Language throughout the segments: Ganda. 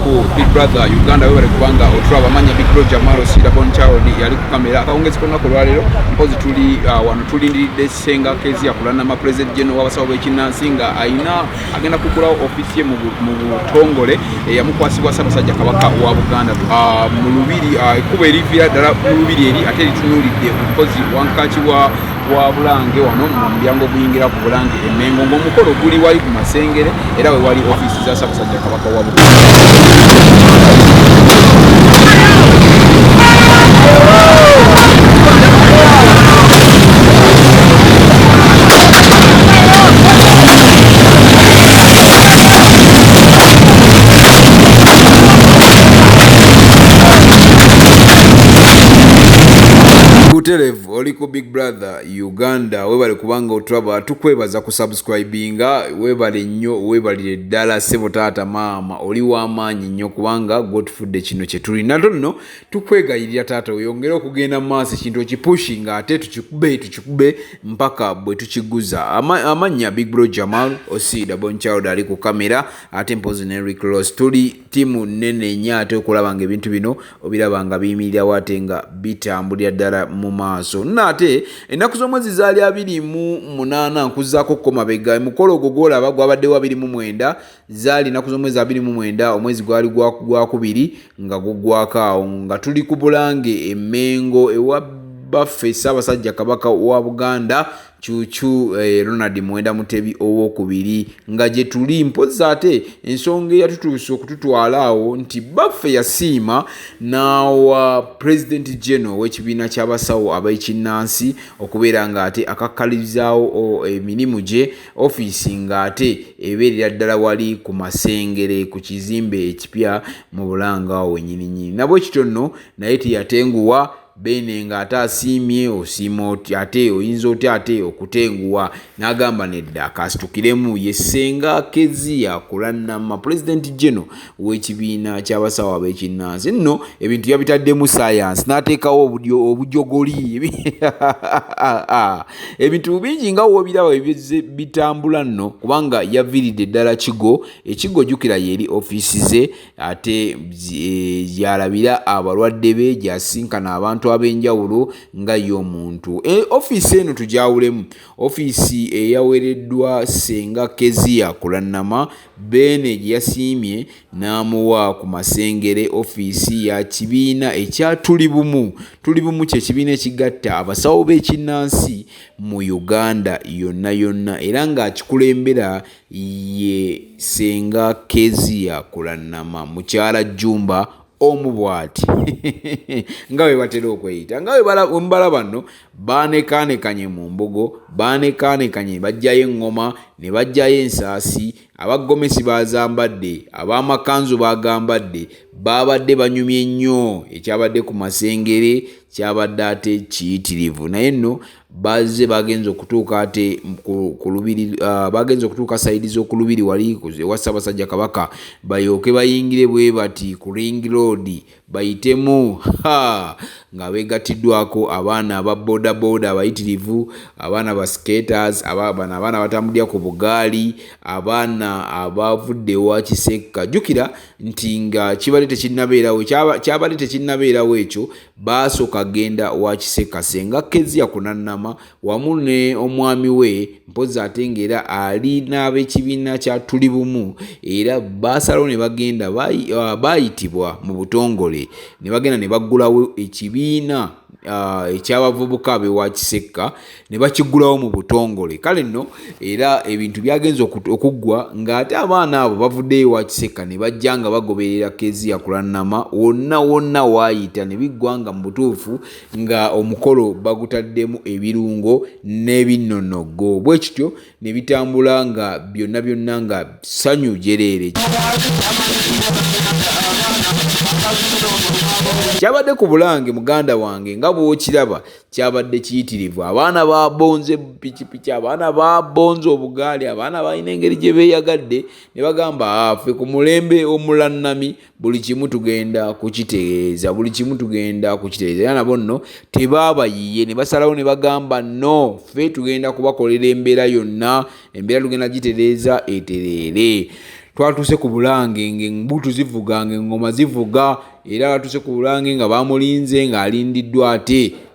ku Big Brother Uganda we bali kubanga otulaba manya Big Bro Jamal Sida Bonchaudi yali ku kamera akawongezi konna ku lwalero mpozi tuli wano tulindiridde Ssenga kezi ya Kulanama President General w'abasawo b'ekinnansi nga ayina agenda kugulawo ofisi ye mu butongole yamukwasibwa Ssaabasajja Kabaka wa Buganda mu lubiri ekkubo erivira ddala mu lubiri eri ate litunulidde mpozi wankaki wa Bulange wano mu mulyango guyingira ku Bulange Emmengo ng'omukolo guli wali ku Masengere era we wali ofisi za Ssaabasajja Kabaka wa Buganda. Telev oliko Big Brother Uganda webale kubanga otraba tukwebaza ku subscribinga webale nnyo webale ddala sebo taata mama oli w'amaanyi nnyo kubanga gotufudde kino kye tuli natono tukwegayirira taata oyongera okugenda maaso ekintu okipushinga ate tukikube mpaka bwe tukiguza amanya Big Bro Jamal Sida Bonchaudi ali ku kamera ate mpozi ne Rick Ross tuli timu nene nnyo ate okulabanga ebintu bino obirabanga biyimirira wate nga bitambulira ddala mu maaso nate ennaku z'omwezi zaali 28 nkuzaako ko mabega mukolo ogwo gwolaba gwabadde wa 29 zaali ennaku z'omwezi 29 omwezi gwali gwakubiri nga gugwakaawo nga tuli ku Bulange Emmengo ewa baffe Ssaabasajja Kabaka wa Buganda Chuchu Ronald Mwenda Mutebi owokubiri nga gye tuli mpozi ate ensonga yatutuuse okututwala awo nti baffe yasiima n'awa President General w'ekibiina ky'abasawo ab'ekinnansi okubeera nga ate akakkalizaawo emirimu gye Ofisi nga ate ebeerera ddala wali ku Masengere ku kizimbe ekipya mu Bulanga awo wennyininyini nabwe kitono naye teyatenguwa bene nga ate asiimye osiima ate oyinza otya ate okutenguwa n'agamba nedda kasitukiremu ye Ssenga kezi ya Kulanama President General w'ekibiina ky'abasawo ab'ekinnansi nno ebintu yabitaddemu science n'ateekawo obujogoli ebintu bingi nga wobiraba bitambula nno kubanga yaviiridde ddala ekigo jjukira yeri Ofisi ze ate yalabira abalwadde be gyasinkana abantu abenjawulo nga y'omuntu Ofisi eno tujawulemu Ofisi eyawereddwa Ssenga kezi ya Kulanama bene yasiimye n'amuwa ku Masengere Ofisi ya kibiina ekya tuli bumu kye kibiina ekigatta abasawo b'ekinnansi mu Uganda yonna era nga akikulembera ye Ssenga kezi ya Kulanama mukyala Jumba omubwati nga we batera okweyita nga we mbalaba nno baanekaanekanye mu mbogo baanekaanekanye bajjayo eŋŋoma ne bajjayo ensaasi abaggomesi bazambadde ab'amakanzu bagambadde babadde banyumye nnyo ekyabadde ku Masengere kyabadde ate kiyitirivu naye nno bagenza okutuuka ate ku lubiri bagenza okutuuka sayidi z'oku lubiri wali ewa Ssaabasajja Kabaka bayooke bayingire bwe bati ku Ring Road bayitemu nga beegatiddwako abaana aba bodaboda abayitirivu abaana ba skaters abaana batambulira ku bugaali abaana abavudde ewa Kisekka jjukira nti nga kyabadde tekinnabeerawo ekyo baasooka genda wa Kisekka Ssenga kezi ya Kulanama wamu ne omwami we mpozi ate ng'era ali n'ab'ekibiina kya tuli bumu era baasalawo ne bagenda baayitibwa mu butongole ne bagenda ne baggulawo ekibiina ekyabavubuka bewa Kisekka ne bakigulawo mu butongole kale nno era ebintu byagenza okuggwa ng'ate abaana abo bavuddeyo wa Kisekka ne bajja nga bagoberera kezi ya Kulanama wonna waayita ne biggwanga mu butuufu nga omukolo bagutaddemu ebirungo n'ebinnonogo bwe kityo ne bitambula nga byonna nga ssanyu jereere kyabadde ku Bulange muganda wange nga bw'okiraba kyabadde kiyitirivu abaana babonze pikipiki abaana babonze obugaali abaana balina engeri gye beeyagadde ne bagamba ffe ku mulembe omulannami buli kimu tugenda kukitereeza era nabo nno tebaabayiye ne basalawo ne bagamba no ffe tugenda kubakolera embeera yonna embeera tugenda gitereeza etereere twatuse ku Bulange ng'embutu zivuga ng'engoma zivuga era batuse ku Bulange nga bamulinze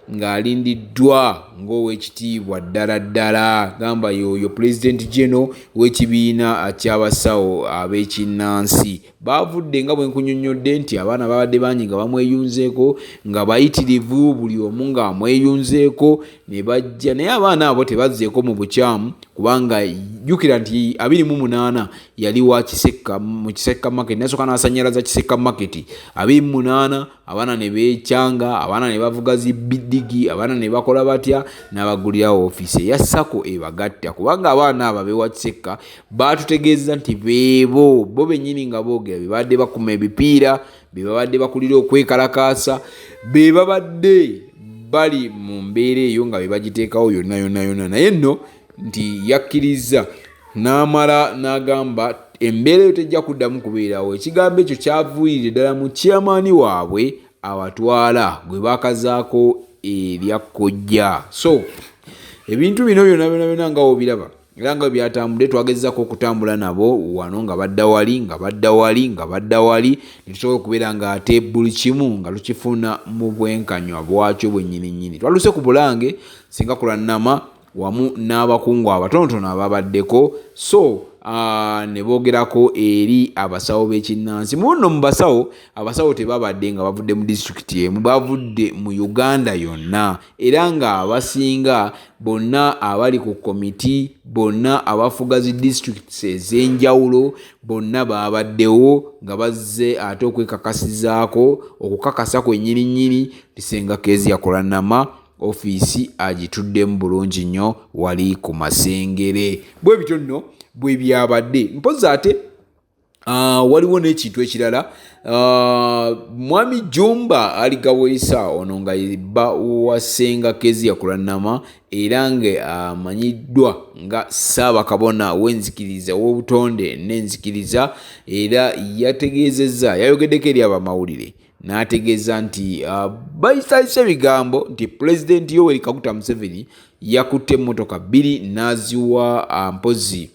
ng'alindiddwa ng'owekitiibwa ddala gamba yoyo President General w'ekibiina ky'abasawo ab'ekinnansi bavudde nga bwe nkunyonnyodde nti abaana babadde bangi nga bamweyunzeeko nga bayitirivu buli omu nga amweyunzeeko ne bajja naye abaana abo tebazzeeko mu bukyamu kubanga jjukira nti 28 yali wa Kisekka mu Kisekka market nasooka n'asanyalaza Kisekka market 28 abaana ne beekyanga abaana ne bavuga zibidigi abaana ne bakola batya n'abagulirawo Ofisi yassako ebagatta kubanga abaana abo bewa Kisekka baatutegeeza nti bo bennyini nga boogera bebadde bakuma ebipiira bebabadde bakulira okwekalakaasa bebabadde bali mu mbeera eyo nga bebagiteekawo yonna naye nno nti yakkiriza n'amala n'agamba embeera eyo tejja kuddamu kubeerawo. Ekigambo ekyo kyavuirira ddala mu chairman waabwe abatwala gwe bakazaako eryakojja. So ebintu bino byonna nga obiraba era nga byatambudde twagezezako okutambula nabo wano nga badda wali nitusobola okubeera nga ate buli kimu nga tukifuna mu bwenkanywa bwakyo bwennyini. Twaluse ku Bulange singa Kulanama wamu n'abakungu abatonotono ababaddeko so ne boogerako eri abasawo b'ekinnansi. Muno mu abasawo tebabadde nga bavudde mu disitulikiti emu bavudde mu Uganda yonna era nga abasinga bonna abali ku komiti bonna abafuga zi disitulikiti ez'enjawulo bonna babaddewo nga bazze ate okwekakasizaako okukakasa kwennyini Ssenga keezi ya Kulanama Ofisi agituddemu bulungi nnyo wali ku Masengere. Bwe bityo nno bwe byabadde mpozi ate waliwo n'ekintu ekirala mwami Jumba aligaweesa ono nga yebba wa Ssenga keezi ya Kulanama era nga amanyiddwa nga Ssaabakabona w'enzikiriza w'obutonde n'enzikiriza era yayogeddeko eri abamawulire n'ategeeza nti bayisayisa ebigambo nti President Yoweri Kaguta Museveni yakutte emmotoka 2 n'aziwa mpozi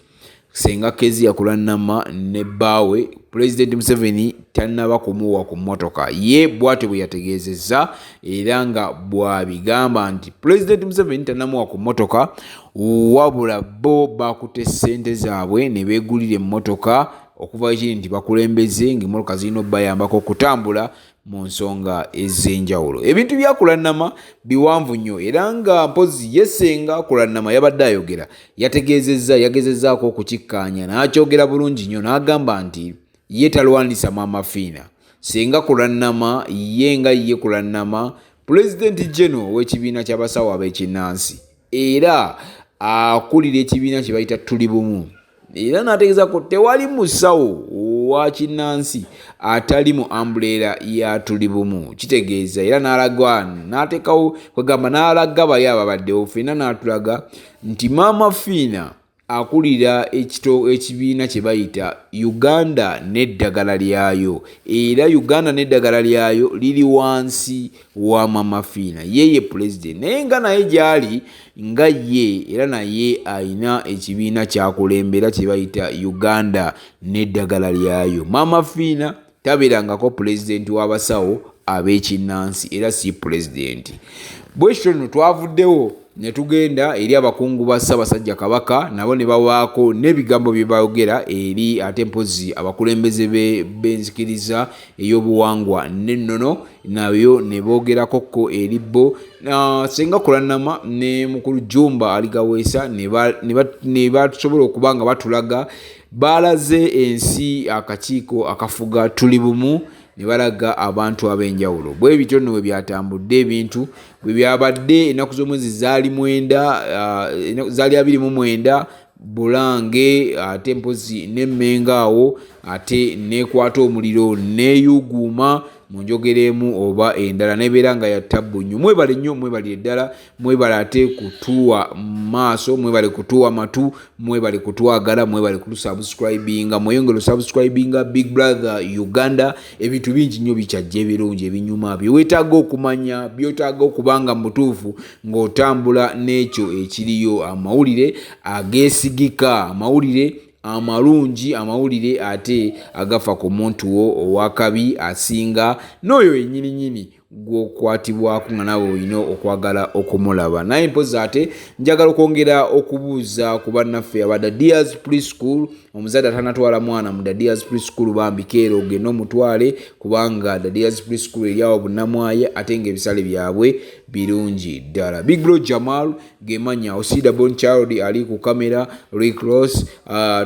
Ssenga keezi ya Kulanama ne bbaawe. President Museveni tannaba kumuwa ku mmotoka ye bw'atyo bwe yategeezezza era nga bw'abigamba nti President Museveni tannamuwa ku mmotoka wabula bo bakutte ssente zaabwe ne beegulira emmotoka okuva ekiri nti bakulembeze ng'emmotoka zirina obbayambako okutambula mu nsonga ez'enjawulo. Ebintu bya Kulanama biwanvu nnyo era nga mpozi ye Ssenga Kulanama yabadde ayogera yagezezzaako okukikkaanya n'akyogera bulungi nnyo n'agamba nti ye talwanisa Maama Fiina. Ssenga Kulanama ye Kulanama President General w'ekibiina ky'abasawo ab'ekinnansi era akulira ekibiina kye bayita Tuli Bumu era n'ategeeza ko tewali musawo wa kinnansi atali mu umbrella ya Tuli Bumu. Kitegeeza era n'ateekawo kwegamba n'alaga bali ababaddewo ffenna n'atulaga nti Maama Fiina akulira ekibiina kye bayita Uganda n'eddagala lyayo era Uganda n'eddagala lyayo liri wansi wa Maama Fiina ye president naye nga naye gyali nga ye era naye ayina ekibiina kyakulembera kye bayita Uganda n'eddagala lyayo. Maama Fiina tabeerangako president w'abasawo ab'ekinnansi era si president. Bwe kityo nno twavuddewo ne tugenda eri abakungu ba Ssaabasajja Kabaka nabo ne bawaako n'ebigambo bye bayogera eri ate mpozi abakulembeze b'enzikiriza ey'obuwangwa n'ennono nabyo ne boogerakokko eri bo. Ssenga Kulanama ne mukulu Jumba aligaweesa ne basobola okuba nga batulaga baalaze ensi akakiiko akafuga Tuli Bumu ne balaga abantu ab'enjawulo. Bwe bityo nno bwe byatambudde ebintu bwe byabadde ennaku z'omwezi zaali 29 Bulange ate mpozi n'emmenga awo ate nekwata omuliro neeyuguuma mu njogera emu oba endala nebeera nga yattabbu nnyo. Mwebale nnyo, mwebale eddala, mwebale ate kutuwa maaso, mwebale kutuwa matu, mwebale kutwagala, mwebale kutusubscribinga, mweyongere subscribinga Big Brother Uganda. Ebintu bingi nnyo bikyajja ebirungi ebinyuma byewetaaga okumanya, byotaaga okubanga mutuufu ng'otambula n'ekyo ekiriyo, amawulire ageesigika, amawulire amalungi amawulire ate agafa ku muntu wo owakabi asinga n'oyo yennyini gwokwatibwako nga nawe olina okwagala okumulaba. Naye mpozi ate njagala okwongera okubuuza ku bannaffe aba Dadias Preschool. Omuzadde atanatwala mwana mu Dadias Preschool bambi keero ogenda omutwale, kubanga Dadias Preschool eri awo bunnamwaye ate ng'ebisale byabwe birungi ddala. Big Bro Jamal gemanya Osida Bon Child ali ku kamera, Rick Ross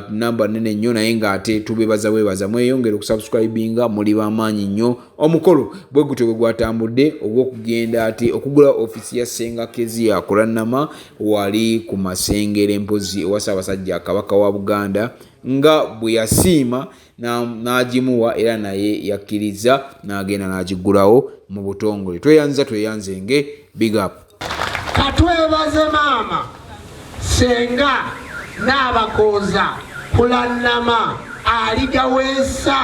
namba nene nnyo, naye ng'ate tubebaza mweyongere okusubscribinga, muli b'amaanyi nnyo. Omukolo bwe gutyo bwe gwatambudde ogw'okugenda ate okugula ofisi ya Ssenga Kezia Kulanama wali ku Masengere mpozi owa Ssaabasajja Kabaka wa Buganda, nga bwe yasiima n'agimuwa era naye yakkiriza n'agenda n'agigulawo mu butongole. Tweyanzenge big up. Katwebaze maama Ssenga n'abakoza Kulanama aligaweesa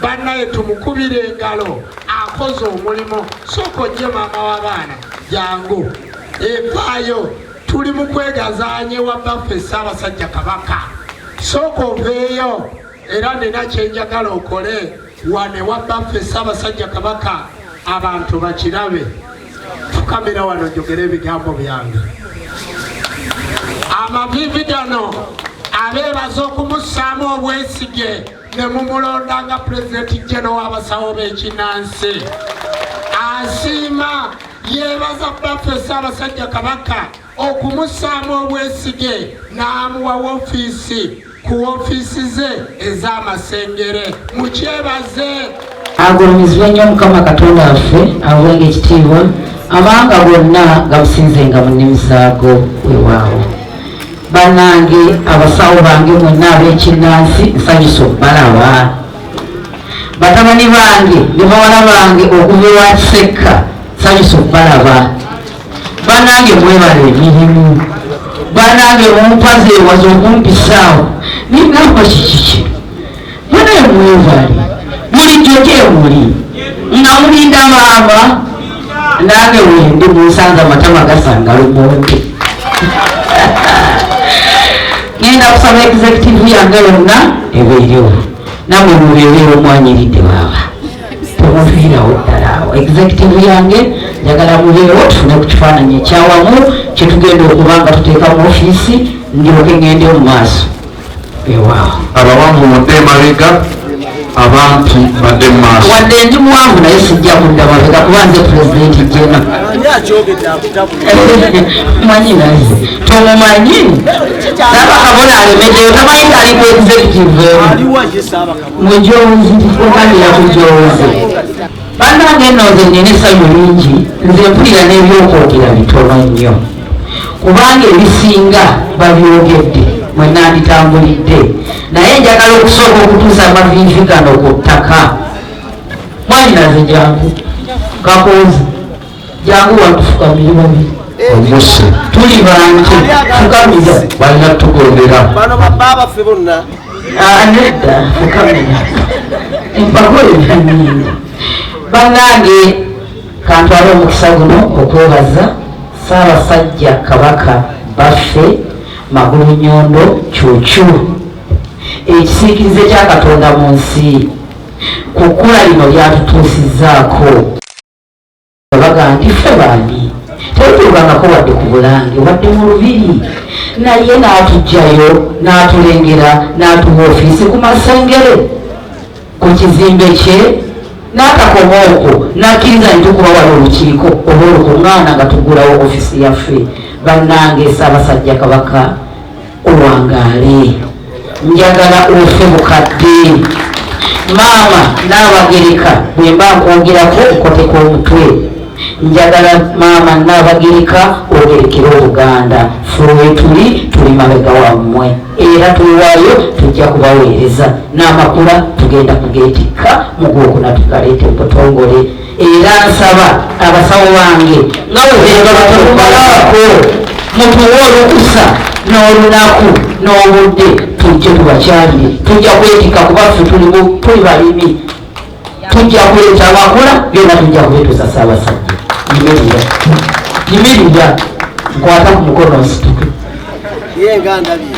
bannaye tumukubire engalo, akoze omulimo. Sooka ojje maama w'abaana jangu evaayo, tuli mu kwegazaanya ewa baffe Ssaabasajja Kabaka. Sooka oveeyo era nina kyenjagala okole wane wa baffe Ssaabasajja Kabaka, abantu bakirabe. Fukamira wano njogere ebigambo byange. Amavivi gano abeebaza okumussaamu obwesige ne mumulonda nga Pulezidenti Jeno w'abasawo b'ekinnansi. Asiima yeebaza baffe Ssaabasajja Kabaka okumussaamu obwesige n'amuwa Ofiisi ku ofiisi ze ez'Amasengere. Mukyebaze. Agulumizibwa nnyo Mukama Katonda waffe awenga ekitiibwa, amawanga gonna gamusinzenga mu nnimi zaago weewaawo. Bannange abasawo bange mwenna ab'ekinnansi nsanyusa okubalaba. Batabani bange ne bawala bange okuva ewa Kisekka nsanyusa okubalaba. Bannange mwebala emirimu. Bannange mumpaze ewaza okumpisaawo ningamba kikiki. Banaye mwebale bulijjo gyemuli nga mulinda maama, nange wendi munsanze amatama gasanga lumonde. Ngenda kusaba executive yange yonna ebeerewo, namwe mubeerewo omwanyiridde baaba, temufiirawo ddala awo. Executive yange njagala mubeerewo tufune ku kifaananyi ekyawamu kyetugenda okuba nga tuteeka mu ofiisi, ndyoke ngende mu maaso ewaawo. Abawanvu mudde emabega, abantu badde mu maaso. Wadde ndi muwanvu naye sijja kudda mabega kuba nze Pulezidenti Jena. Manyi naye tomumanyi Ssaabakabona alemeddeyo, tamanyi ali ku executive mujozi, okanira kujozi. Bannange nno nze nnina essanyu lingi, nze mpulira n'ebyokwogera bitono nnyo, kubanga ebisinga babyogedde mwenna nditambulidde, naye njagala okusooka okutuusa amaviivi gano ku ttaka. Mwanyinaze jangu kakozi jangu watufukamire babiri Omuse tuli bantu fukamira balina tukondera. Bano baba ffe bonna nedda fukamira empagole byanyingi. Bannange kantwale omukisa guno okwebaza Ssaabasajja Kabaka baffe Magulu Nyondo Cuucu, ekisiikirize kya Katonda mu nsi ku kkula lino lyatutuusizzaako. Baga nti ffe baani tetulugangako wadde ku Bulange wadde mu Lubiri, naye n'atuggyayo n'atulengera n'atuwa ofiisi ku Masengere ku kizimbe kye, n'atakoma okwo n'akkiriza ne tukuba wali olukiiko oba olukuŋŋaana nga tugulawo ofiisi yaffe. Bannange Ssaabasajja Kabaka owangaale, njagala ofe bukadde. Maama Nnaabagereka bwe mba nkwogerako nkoteko omutwe, njagala maama Nnaabagereka ogerekere Obuganda. Ffe tuli mabega wammwe era tuliwaayo, tujja kubaweereza n'amakula tugenda kugeetikka mu Gwokuna tugaleete mu butongole. Era nsaba abasawo bange nga webeera batabumalaako mutuwe olukusa n'olunaku n'obudde tujje tubakyalire. Tujja kwetika kuba ffe tuli balimi, tujja kuleeta amakula byonna tujja kubeetuusa Ssaabasajja. Yimirira nkwata ku mukono nsituke. ye nga ndabye.